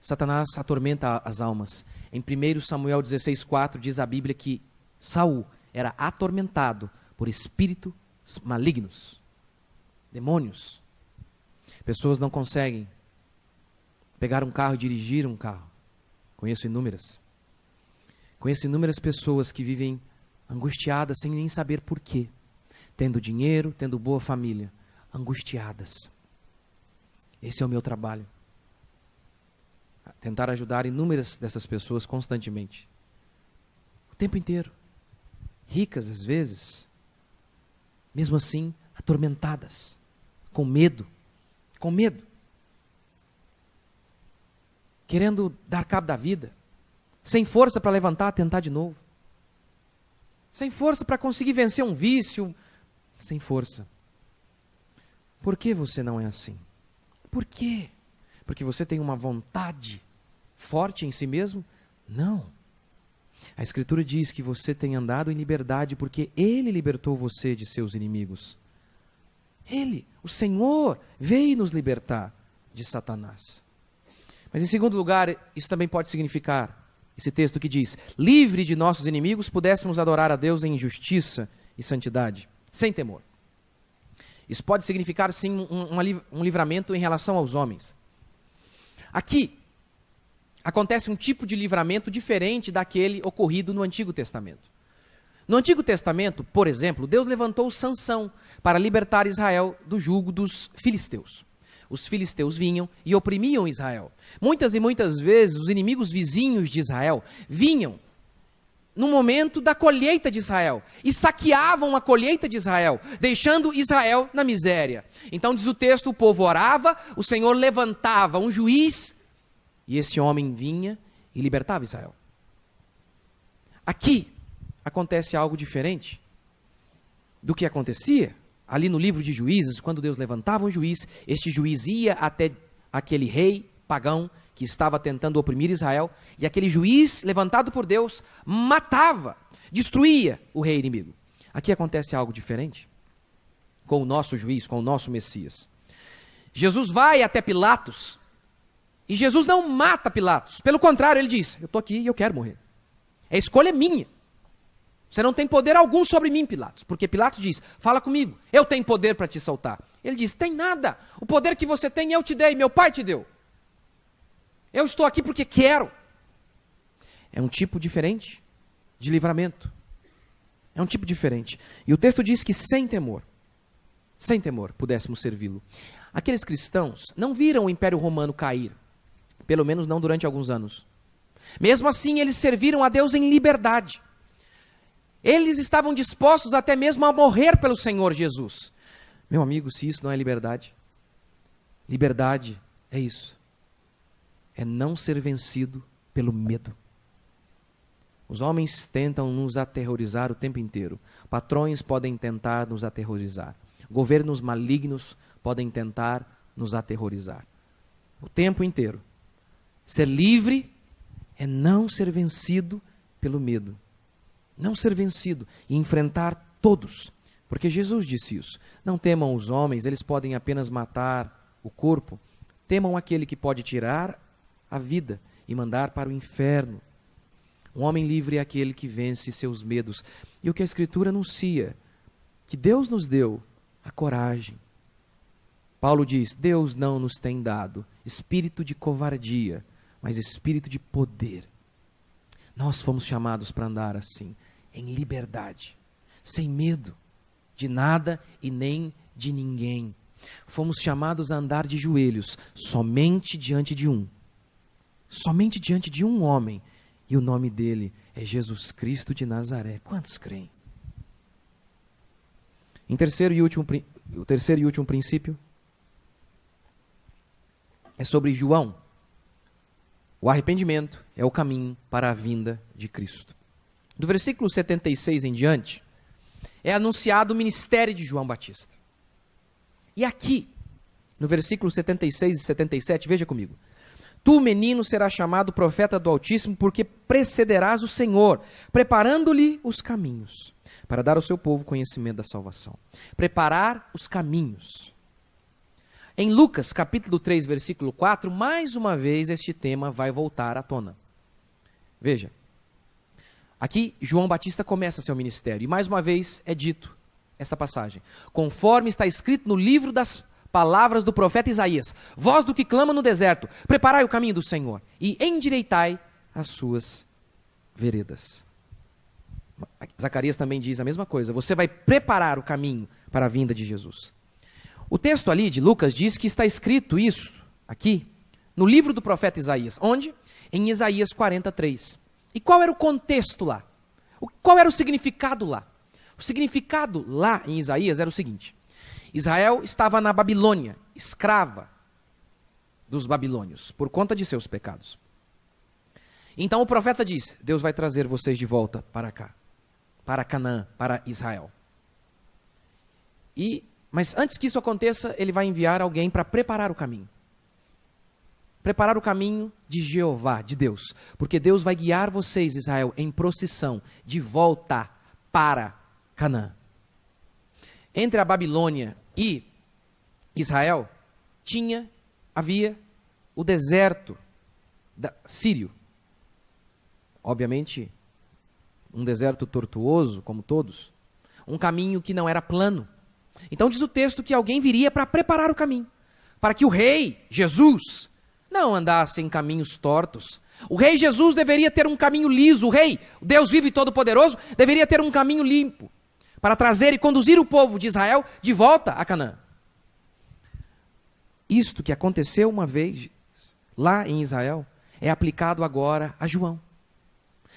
Satanás atormenta as almas. Em 1 Samuel 16,4 diz a Bíblia que Saul era atormentado por espíritos malignos, demônios. Pessoas não conseguem pegar um carro e dirigir um carro. Conheço inúmeras pessoas que vivem angustiadas sem nem saber por quê. Tendo dinheiro, tendo boa família, angustiadas. Esse é o meu trabalho. Tentar ajudar inúmeras dessas pessoas constantemente. O tempo inteiro. Ricas às vezes, mesmo assim atormentadas, com medo. querendo dar cabo da vida, sem força para levantar, tentar de novo, sem força para conseguir vencer um vício, sem força. Por que você não é assim? Por quê? Porque você tem uma vontade forte em si mesmo? Não. A Escritura diz que você tem andado em liberdade porque Ele libertou você de seus inimigos. Ele, o Senhor, veio nos libertar de Satanás. Mas em segundo lugar, isso também pode significar, esse texto que diz, livre de nossos inimigos, pudéssemos adorar a Deus em justiça e santidade, sem temor. Isso pode significar, sim, um livramento em relação aos homens. Aqui, acontece um tipo de livramento diferente daquele ocorrido no Antigo Testamento. No Antigo Testamento, por exemplo, Deus levantou Sansão para libertar Israel do jugo dos filisteus. Os filisteus vinham e oprimiam Israel. Muitas e muitas vezes os inimigos vizinhos de Israel vinham no momento da colheita de Israel e saqueavam a colheita de Israel, deixando Israel na miséria. Então diz o texto, o povo orava, o Senhor levantava um juiz e esse homem vinha e libertava Israel. Aqui acontece algo diferente do que acontecia ali no livro de Juízes, quando Deus levantava um juiz, este juiz ia até aquele rei pagão que estava tentando oprimir Israel, e aquele juiz levantado por Deus matava, destruía o rei inimigo. Aqui acontece algo diferente com o nosso juiz, com o nosso Messias. Jesus vai até Pilatos, e Jesus não mata Pilatos, pelo contrário, ele diz, eu estou aqui e eu quero morrer. A escolha é minha. Você não tem poder algum sobre mim, Pilatos, porque Pilatos diz, fala comigo, eu tenho poder para te soltar. Ele diz, tem nada, o poder que você tem eu te dei, meu pai te deu. Eu estou aqui porque quero. É um tipo diferente de livramento. É um tipo diferente. E o texto diz que sem temor, pudéssemos servi-lo. Aqueles cristãos não viram o Império Romano cair, pelo menos não durante alguns anos. Mesmo assim, eles serviram a Deus em liberdade. Eles estavam dispostos até mesmo a morrer pelo Senhor Jesus. Meu amigo, se isso não é liberdade, liberdade é isso. É não ser vencido pelo medo. Os homens tentam nos aterrorizar o tempo inteiro. Patrões podem tentar nos aterrorizar. Governos malignos podem tentar nos aterrorizar. O tempo inteiro. Ser livre é não ser vencido pelo medo. Não ser vencido e enfrentar todos. Porque Jesus disse isso. Não temam os homens, eles podem apenas matar o corpo. Temam aquele que pode tirar a vida e mandar para o inferno. Um homem livre é aquele que vence seus medos. E o que a Escritura anuncia, que Deus nos deu a coragem. Paulo diz, Deus não nos tem dado espírito de covardia, mas espírito de poder. Nós fomos chamados para andar assim, em liberdade, sem medo de nada e nem de ninguém. Fomos chamados a andar de joelhos, somente diante de um homem, e o nome dele é Jesus Cristo de Nazaré. Quantos creem? O terceiro e último princípio é sobre João. O arrependimento é o caminho para a vinda de Cristo. Do versículo 76 em diante, é anunciado o ministério de João Batista. E aqui, no versículo 76 e 77, veja comigo. Tu, menino, serás chamado profeta do Altíssimo, porque precederás o Senhor, preparando-lhe os caminhos, para dar ao seu povo conhecimento da salvação. Preparar os caminhos. Em Lucas, capítulo 3, versículo 4, mais uma vez este tema vai voltar à tona. Veja, aqui João Batista começa seu ministério, e mais uma vez é dito esta passagem. Conforme está escrito no livro das palavras do profeta Isaías, voz do que clama no deserto, preparai o caminho do Senhor, e endireitai as suas veredas. Zacarias também diz a mesma coisa, você vai preparar o caminho para a vinda de Jesus. O texto ali de Lucas diz que está escrito isso, aqui, no livro do profeta Isaías. Onde? Em Isaías 43. E qual era o contexto lá? Qual era o significado lá? O significado lá em Isaías era o seguinte. Israel estava na Babilônia, escrava. dos babilônios, por conta de seus pecados. Então o profeta diz: Deus vai trazer vocês de volta para cá, para Canaã, para Israel. Mas antes que isso aconteça, ele vai enviar alguém para preparar o caminho. Preparar o caminho de Jeová, de Deus. Porque Deus vai guiar vocês, Israel, em procissão, de volta para Canaã. Entre a Babilônia e Israel, havia o deserto sírio. Obviamente, um deserto tortuoso, como todos. Um caminho que não era plano. Então diz o texto que alguém viria para preparar o caminho. Para que o rei, Jesus, não andasse em caminhos tortos. O rei Jesus deveria ter um caminho liso. O rei, Deus vivo e todo-poderoso, deveria ter um caminho limpo. Para trazer e conduzir o povo de Israel de volta a Canaã. Isto que aconteceu uma vez lá em Israel é aplicado agora a João.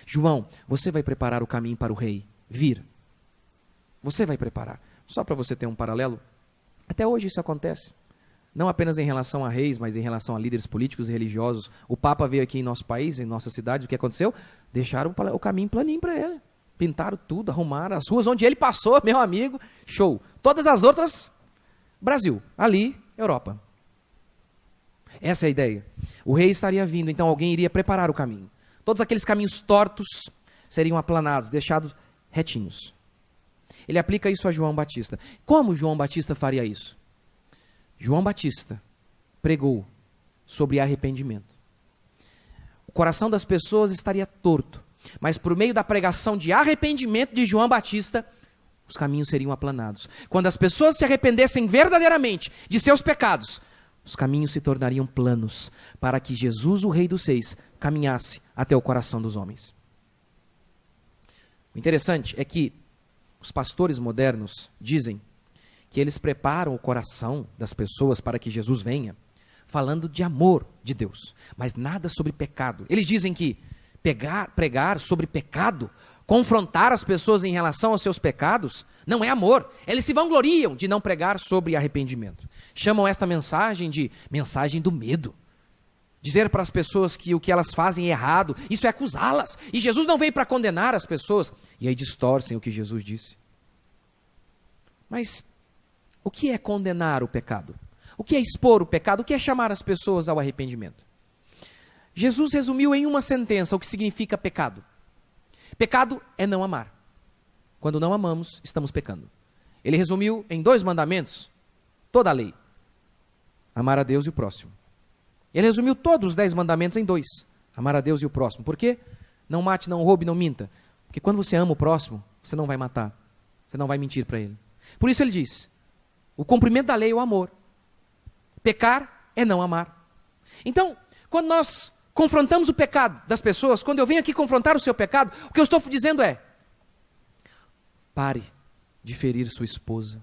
João, você vai preparar o caminho para o rei vir. Você vai preparar. Só para você ter um paralelo, até hoje isso acontece. Não apenas em relação a reis, mas em relação a líderes políticos e religiosos. O Papa veio aqui em nosso país, em nossa cidade, o que aconteceu? Deixaram o caminho planinho para ele. Pintaram tudo, arrumaram as ruas onde ele passou, meu amigo, show. Todas as outras, Brasil. Ali, Europa. Essa é a ideia. O rei estaria vindo, então alguém iria preparar o caminho. Todos aqueles caminhos tortos seriam aplanados, deixados retinhos. Ele aplica isso a João Batista. Como João Batista faria isso? João Batista pregou sobre arrependimento. O coração das pessoas estaria torto, mas por meio da pregação de arrependimento de João Batista, os caminhos seriam aplanados. Quando as pessoas se arrependessem verdadeiramente de seus pecados, os caminhos se tornariam planos, para que Jesus, o Rei dos Reis, caminhasse até o coração dos homens. O interessante é que os pastores modernos dizem que eles preparam o coração das pessoas para que Jesus venha, falando de amor de Deus, mas nada sobre pecado. Eles dizem que pregar sobre pecado, confrontar as pessoas em relação aos seus pecados, não é amor. Eles se vangloriam de não pregar sobre arrependimento. Chamam esta mensagem de mensagem do medo. Dizer para as pessoas que o que elas fazem é errado, isso é acusá-las. E Jesus não veio para condenar as pessoas. E aí distorcem o que Jesus disse. Mas o que é condenar o pecado? O que é expor o pecado? O que é chamar as pessoas ao arrependimento? Jesus resumiu em uma sentença o que significa pecado. Pecado é não amar. Quando não amamos, estamos pecando. Ele resumiu em 2 mandamentos toda a lei. Amar a Deus e o próximo. Ele resumiu todos os 10 mandamentos em 2. Amar a Deus e o próximo. Por quê? Não mate, não roube, não minta. Porque quando você ama o próximo, você não vai matar. Você não vai mentir para ele. Por isso ele diz, o cumprimento da lei é o amor. Pecar é não amar. Então, quando nós confrontamos o pecado das pessoas, quando eu venho aqui confrontar o seu pecado, o que eu estou dizendo é, pare de ferir sua esposa.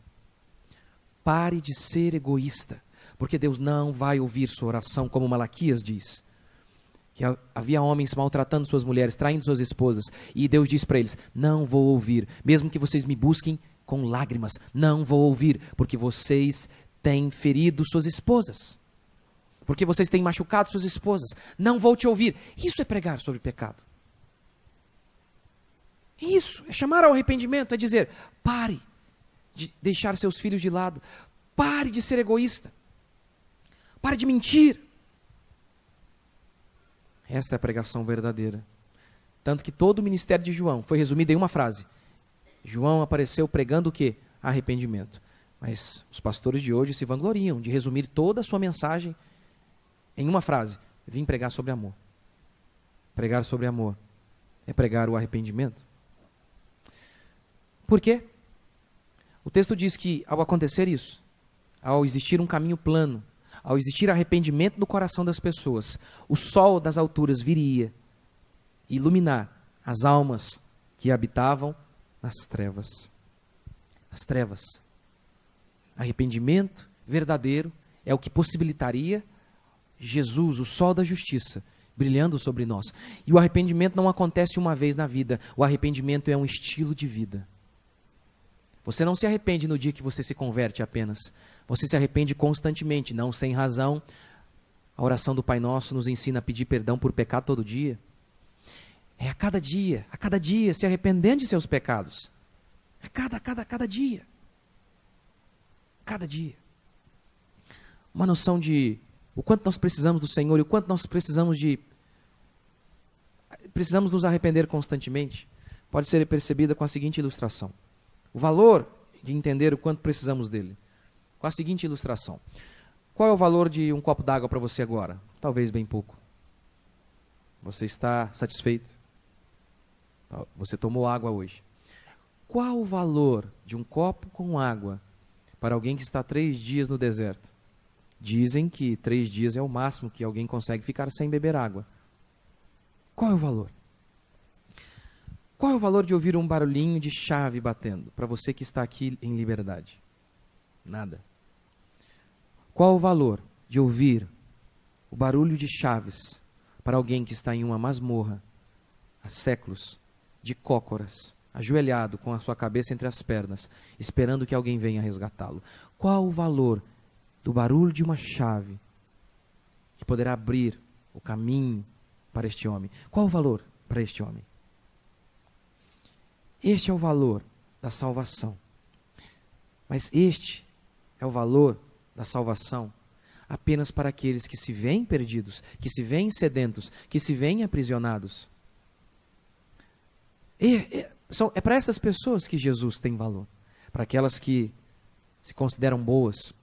Pare de ser egoísta. Porque Deus não vai ouvir sua oração, como Malaquias diz. Que havia homens maltratando suas mulheres, traindo suas esposas. E Deus diz para eles, não vou ouvir. Mesmo que vocês me busquem com lágrimas, não vou ouvir. Porque vocês têm ferido suas esposas. Porque vocês têm machucado suas esposas. Não vou te ouvir. Isso é pregar sobre pecado. Isso é chamar ao arrependimento, é dizer, pare de deixar seus filhos de lado. Pare de ser egoísta. Pare de mentir. Esta é a pregação verdadeira. Tanto que todo o ministério de João foi resumido em uma frase. João apareceu pregando o quê? Arrependimento. Mas os pastores de hoje se vangloriam de resumir toda a sua mensagem em uma frase. Vim pregar sobre amor. Pregar sobre amor é pregar o arrependimento. Por quê? O texto diz que ao acontecer isso, ao existir um caminho plano, ao existir arrependimento no coração das pessoas, o sol das alturas viria iluminar as almas que habitavam nas trevas. As trevas. Arrependimento verdadeiro é o que possibilitaria Jesus, o sol da justiça, brilhando sobre nós. E o arrependimento não acontece uma vez na vida. O arrependimento é um estilo de vida. Você não se arrepende no dia que você se converte apenas. Você se arrepende constantemente, não sem razão, A oração do Pai Nosso nos ensina a pedir perdão por pecado todo dia. É a cada dia, se arrependendo de seus pecados. É cada dia. Cada dia. Uma noção de o quanto nós precisamos do Senhor e o quanto nós precisamos nos arrepender constantemente, pode ser percebida com a seguinte ilustração. O valor de entender o quanto precisamos dele. Com a seguinte ilustração. Qual é o valor de um copo d'água para você agora? Talvez bem pouco. Você está satisfeito? Você tomou água hoje. Qual o valor de um copo com água para alguém que está 3 dias no deserto? Dizem que 3 dias é o máximo que alguém consegue ficar sem beber água. Qual é o valor? Qual é o valor de ouvir um barulhinho de chave batendo para você que está aqui em liberdade? Nada. Qual o valor de ouvir o barulho de chaves para alguém que está em uma masmorra há séculos, de cócoras, ajoelhado com a sua cabeça entre as pernas, esperando que alguém venha resgatá-lo? Qual o valor do barulho de uma chave que poderá abrir o caminho para este homem? Qual o valor para este homem? Este é o valor da salvação. Mas este é o valor da salvação apenas para aqueles que se veem perdidos, que se veem sedentos, que se veem aprisionados. É para essas pessoas que Jesus tem valor. Para aquelas que se consideram boas,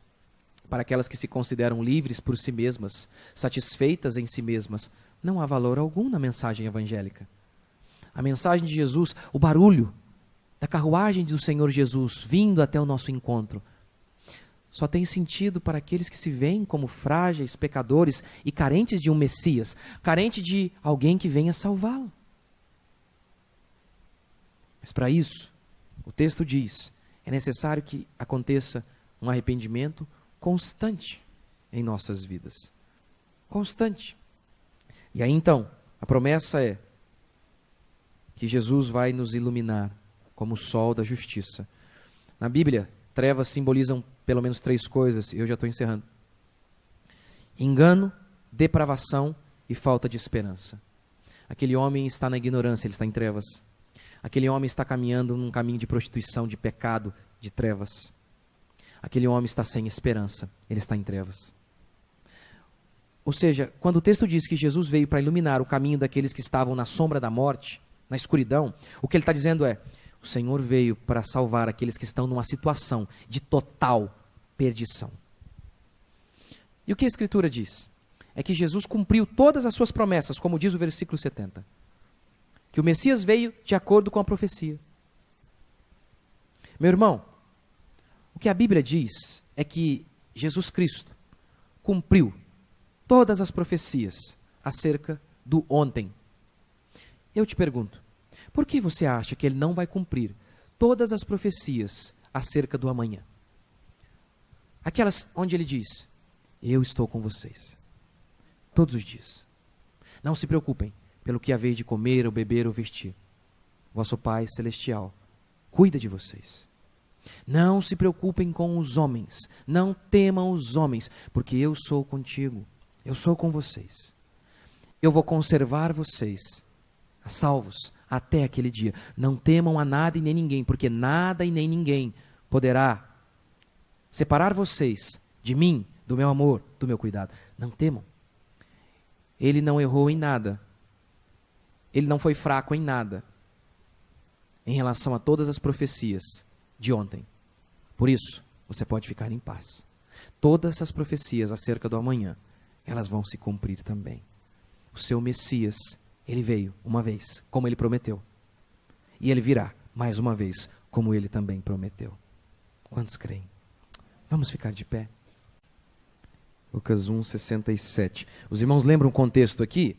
para aquelas que se consideram livres por si mesmas, satisfeitas em si mesmas, não há valor algum na mensagem evangélica. A mensagem de Jesus, o barulho da carruagem do Senhor Jesus vindo até o nosso encontro, só tem sentido para aqueles que se veem como frágeis, pecadores e carentes de um Messias, carente de alguém que venha salvá-lo. Mas para isso, o texto diz, é necessário que aconteça um arrependimento constante em nossas vidas. Constante. E aí então, a promessa é que Jesus vai nos iluminar como o sol da justiça. Na Bíblia, trevas simbolizam pelo menos 3 coisas, e eu já estou encerrando. Engano, depravação e falta de esperança. Aquele homem está na ignorância, ele está em trevas. Aquele homem está caminhando num caminho de prostituição, de pecado, de trevas. Aquele homem está sem esperança, ele está em trevas. Ou seja, quando o texto diz que Jesus veio para iluminar o caminho daqueles que estavam na sombra da morte, na escuridão, o que ele está dizendo é, o Senhor veio para salvar aqueles que estão numa situação de total perdição. E o que a Escritura diz? É que Jesus cumpriu todas as suas promessas, como diz o versículo 70. Que o Messias veio de acordo com a profecia. Meu irmão, o que a Bíblia diz é que Jesus Cristo cumpriu todas as profecias acerca do ontem. Eu te pergunto, por que você acha que ele não vai cumprir todas as profecias acerca do amanhã? Aquelas onde ele diz, eu estou com vocês, todos os dias. Não se preocupem pelo que haver de comer, ou beber, ou vestir. Vosso Pai Celestial cuida de vocês. Não se preocupem com os homens, não temam os homens, porque eu sou contigo, eu sou com vocês. Eu vou conservar vocês, salvos, até aquele dia. Não temam a nada e nem ninguém, porque nada e nem ninguém poderá separar vocês de mim, do meu amor, do meu cuidado. Não temam. Ele não errou em nada. Ele não foi fraco em nada em relação a todas as profecias de ontem. Por isso, você pode ficar em paz. Todas as profecias acerca do amanhã, elas vão se cumprir também. O seu Messias, ele veio uma vez, como ele prometeu. E ele virá mais uma vez, como ele também prometeu. Quantos creem? Vamos ficar de pé. Lucas 1:67. Os irmãos lembram o contexto aqui?